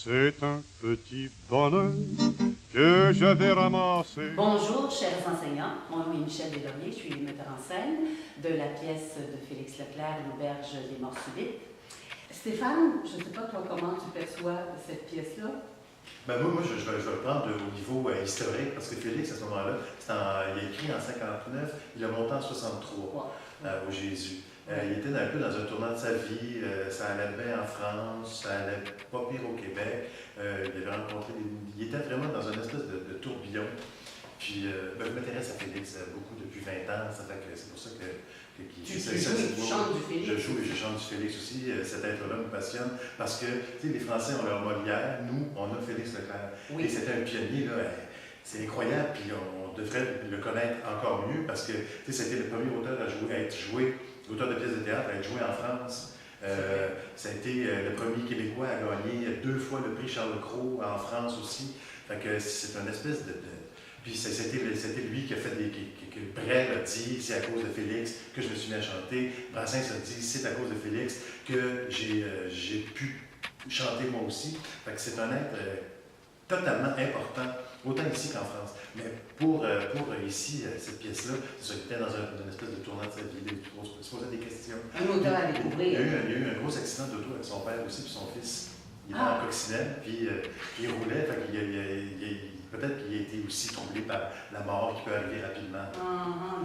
C'est un petit bonheur que j'avais ramassé. Bonjour, chers enseignants. Mon nom est Michel Deslauriers, je suis metteur en scène de la pièce de Félix Leclerc, L'Auberge des Morts Subites. Stéphane, je ne sais pas toi comment tu perçois cette pièce-là. Ben moi, je vais le prendre au niveau historique, parce que Félix, à ce moment-là, il a écrit en 59, il a monté en 63 au Jésus. Il était un peu dans un tournant de sa vie, ça allait bien en France, ça allait pas pire au Québec. Il était vraiment dans une espèce de tourbillon. Puis je m'intéresse à Félix beaucoup depuis 20 ans, ça fait que c'est pour ça que tu chantes du Félix. Je joue et je chante du Félix aussi. Cet être-là me passionne parce que les Français ont leur Molière, nous, on a Félix Leclerc. Oui. Et c'était un pionnier, là. C'est incroyable, puis on devrait le connaître encore mieux parce que c'était le premier auteur à être joué, l'auteur de pièces de théâtre à être joué en France. Ça a été le premier Québécois à gagner 2 fois le prix Charles Cros en France aussi. Fait que c'est une espèce de puis c'était lui qui a fait que Brel a dit, c'est à cause de Félix que je me suis mis à chanter. Brassens a dit, c'est à cause de Félix que j'ai pu chanter moi aussi. Fait que c'est un être totalement important, autant ici qu'en France. Mais pour ici, cette pièce-là, c'est ça, il était dans une espèce de tournant de sa vie, il se posait des questions. Un auteur à découvrir. Il y a eu un gros accident d'auto avec son père aussi, puis son fils. Il était en coccinelle, puis il roulait, fait qu'il peut-être qu'il a été aussi troublé par la mort qui peut arriver rapidement.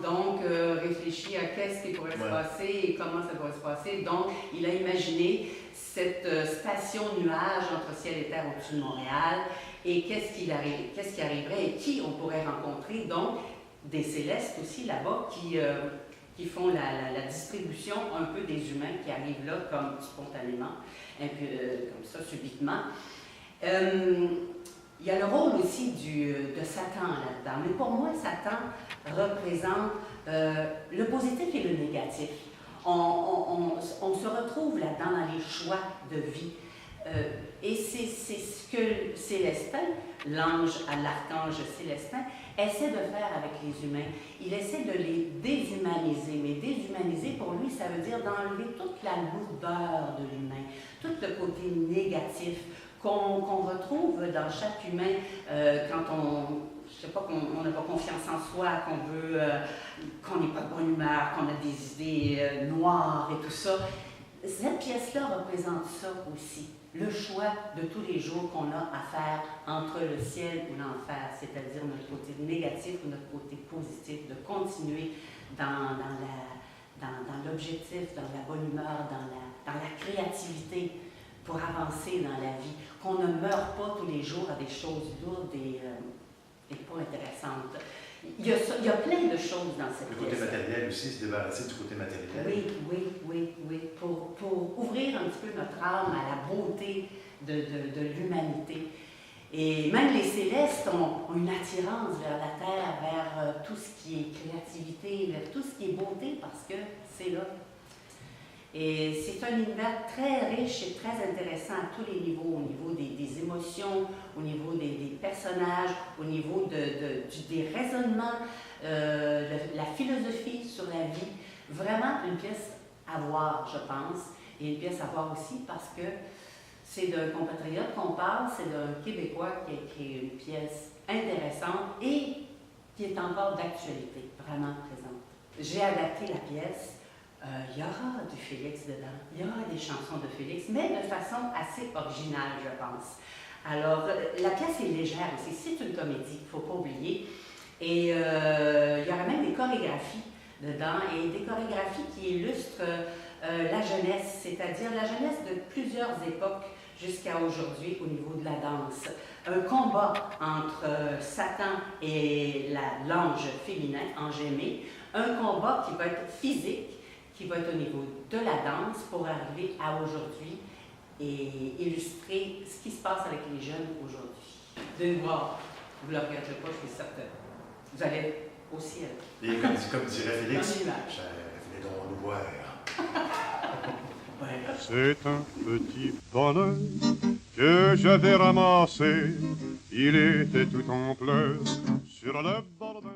Donc, réfléchir à qu'est-ce qui pourrait se passer et comment ça pourrait se passer. Donc, il a imaginé cette station nuage entre ciel et terre au-dessus de Montréal et qu'est-ce qui arriverait et qui on pourrait rencontrer. Donc, des célestes aussi là-bas qui font la distribution un peu des humains qui arrivent là comme spontanément, un peu comme ça, subitement. Il y a le rôle aussi de Satan là-dedans, mais pour moi, Satan représente le positif et le négatif. On se retrouve là-dedans dans les choix de vie. Et c'est ce que Célestin, l'ange à l'archange Célestin, essaie de faire avec les humains. Il essaie de les déshumaniser, mais déshumaniser pour lui, ça veut dire d'enlever toute la lourdeur de l'humain, tout le côté négatif qu'on retrouve dans chaque humain quand je sais pas, qu'on n'a pas confiance en soi, qu'on n'est pas de bonne humeur, qu'on a des idées noires et tout ça. Cette pièce-là représente ça aussi, le choix de tous les jours qu'on a à faire entre le ciel ou l'enfer, c'est-à-dire notre côté négatif ou notre côté positif, de continuer dans l'objectif, dans la bonne humeur, dans la créativité, pour avancer dans la vie, qu'on ne meurt pas tous les jours à des choses lourdes et pas intéressantes. Il y a plein de choses dans cette pièce. Le côté matériel aussi, se débarrasser du côté matériel. Oui. Pour ouvrir un petit peu notre âme à la beauté de l'humanité. Et même les célestes ont une attirance vers la terre, vers tout ce qui est créativité, vers tout ce qui est beauté, parce que c'est là. Et c'est un univers très riche et très intéressant à tous les niveaux, au niveau des émotions, au niveau des personnages, au niveau des raisonnements, la philosophie sur la vie. Vraiment une pièce à voir, je pense, et une pièce à voir aussi parce que c'est d'un compatriote qu'on parle, c'est d'un Québécois qui a écrit une pièce intéressante et qui est encore d'actualité, vraiment présente. J'ai adapté la pièce. Il y aura du Félix dedans, il y aura des chansons de Félix, mais de façon assez originale, je pense. Alors, la pièce est légère aussi, c'est une comédie, il ne faut pas oublier. Et il y aura même des chorégraphies dedans, et des chorégraphies qui illustrent la jeunesse, c'est-à-dire la jeunesse de plusieurs époques jusqu'à aujourd'hui au niveau de la danse. Un combat entre Satan et l'ange féminin, ange aimé, un combat qui va être physique, qui va être au niveau de la danse pour arriver à aujourd'hui et illustrer ce qui se passe avec les jeunes aujourd'hui. De voir, vous ne le regarderez pas, je suis certaine. Vous allez aussi être. Et comme dirait Félix, venez donc nous voir. C'est un petit bonheur que j'avais ramassé. Il était tout en pleurs sur le bord d'un